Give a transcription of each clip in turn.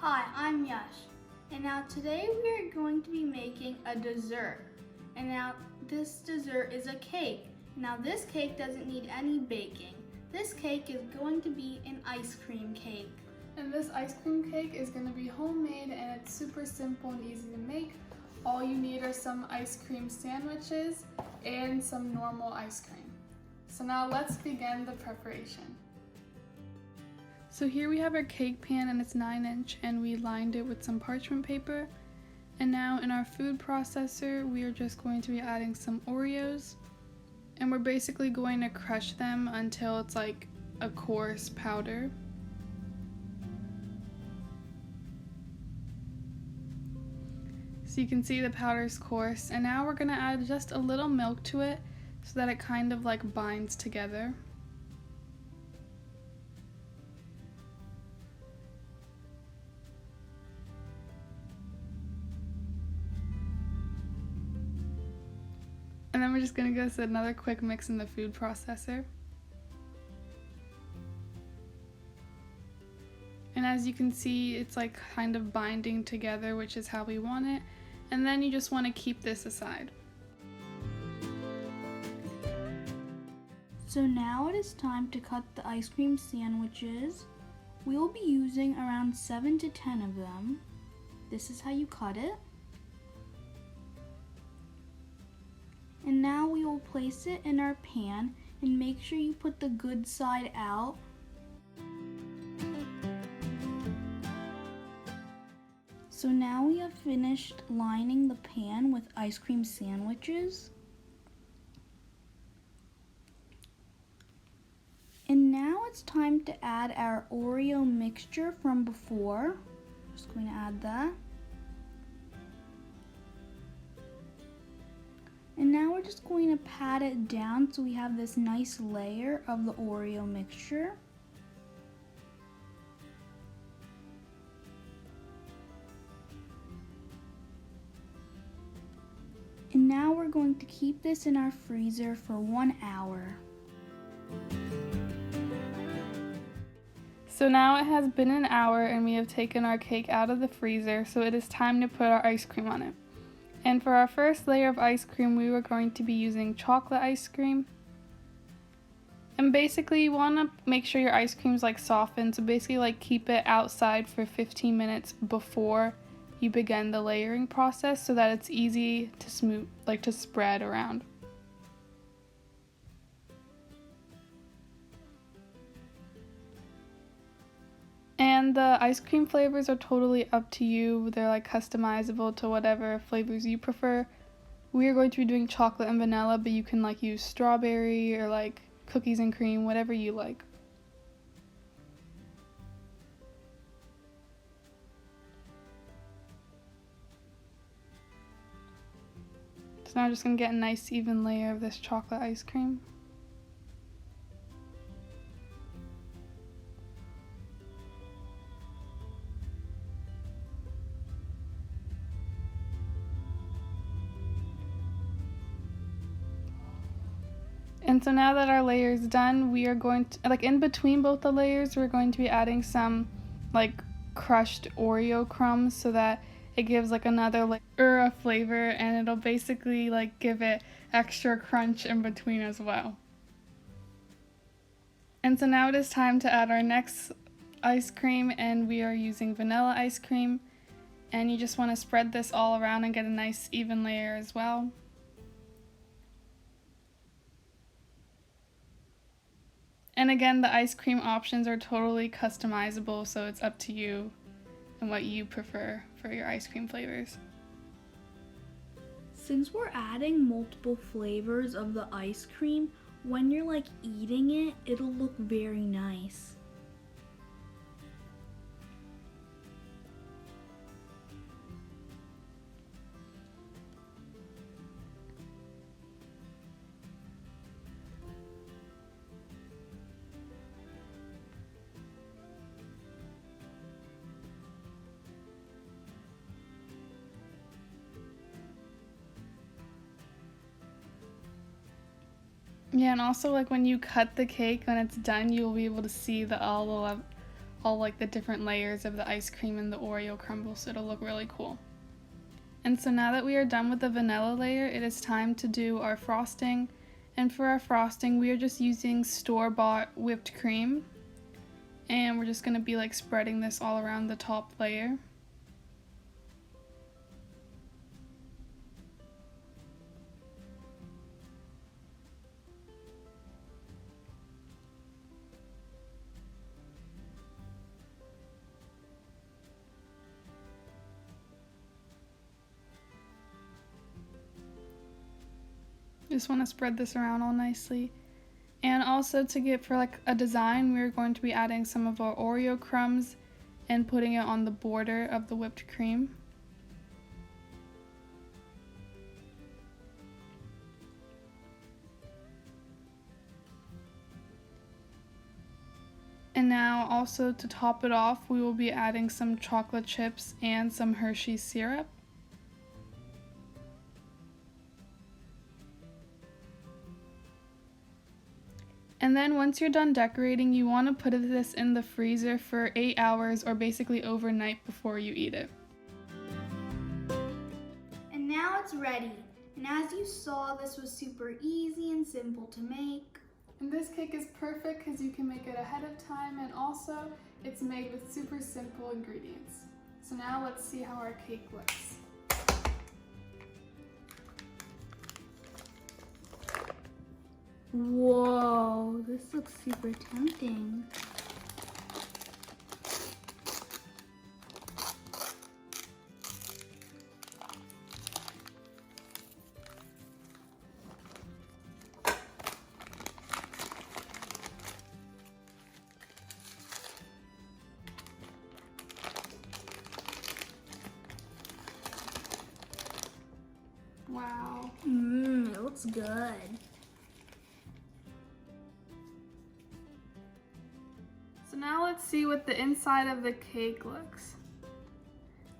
Hi, I'm Yash, and now today we are going to be making a dessert. And now this dessert is a cake. Now this cake doesn't need any baking. This cake is going to be an ice cream cake. And this ice cream cake is going to be homemade and it's super simple and easy to make. All you need are some ice cream sandwiches and some normal ice cream. So now let's begin the preparation. So here we have our cake pan and it's 9-inch and we lined it with some parchment paper. And now in our food processor we are just going to be adding some Oreos. And we're basically going to crush them until it's like a coarse powder. So you can see the powder's coarse, and now we're gonna add just a little milk to it so that it kind of like binds together. And then we're just gonna go set another quick mix in the food processor. And as you can see, it's like kind of binding together, which is how we want it. And then you just want to keep this aside. So now it is time to cut the ice cream sandwiches. We will be using around 7 to 10 of them. This is how you cut it. And now we will place it in our pan and make sure you put the good side out. So now we have finished lining the pan with ice cream sandwiches. And now it's time to add our Oreo mixture from before. Just going to add that. And now we're just going to pat it down so we have this nice layer of the Oreo mixture. And now we're going to keep this in our freezer for 1 hour. So now it has been an hour and we have taken our cake out of the freezer, so it is time to put our ice cream on it. And for our first layer of ice cream, we were going to be using chocolate ice cream. And basically you want to make sure your ice cream is like softened, so basically like keep it outside for 15 minutes before you begin the layering process so that it's easy to to spread around. And the ice cream flavors are totally up to you. They're like customizable to whatever flavors you prefer. We are going to be doing chocolate and vanilla, but you can like use strawberry or like cookies and cream, whatever you like. So now I'm just going to get a nice even layer of this chocolate ice cream. And so now that our layer is done, we are going to, like in between both the layers, we're going to be adding some like crushed Oreo crumbs so that it gives like another layer of flavor, and it'll basically like give it extra crunch in between as well. And so now it is time to add our next ice cream, and we are using vanilla ice cream. And you just want to spread this all around and get a nice even layer as well. And again, the ice cream options are totally customizable, so it's up to you and what you prefer for your ice cream flavors. Since we're adding multiple flavors of the ice cream, when you're like eating it, it'll look very nice. Yeah, and also like when you cut the cake, when it's done, you'll be able to see all all like the different layers of the ice cream and the Oreo crumble, so it'll look really cool. And so now that we are done with the vanilla layer, it is time to do our frosting. And for our frosting, we are just using store-bought whipped cream. And we're just going to be like spreading this all around the top layer. Just want to spread this around all nicely. And also to get for like a design, we're going to be adding some of our Oreo crumbs and putting it on the border of the whipped cream. And now also to top it off, we will be adding some chocolate chips and some Hershey's syrup. And then once you're done decorating, you want to put this in the freezer for 8 hours or basically overnight before you eat it. And now it's ready. And as you saw, this was super easy and simple to make. And this cake is perfect because you can make it ahead of time, and also it's made with super simple ingredients. So now let's see how our cake looks. Whoa, this looks super tempting. Wow. It looks good. So now let's see what the inside of the cake looks.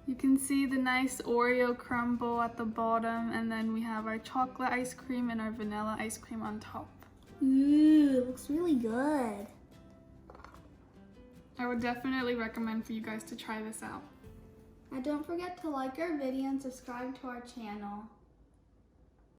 You can see the nice Oreo crumble at the bottom, and then we have our chocolate ice cream and our vanilla ice cream on top. Ooh, it looks really good. I would definitely recommend for you guys to try this out. And don't forget to like our video and subscribe to our channel.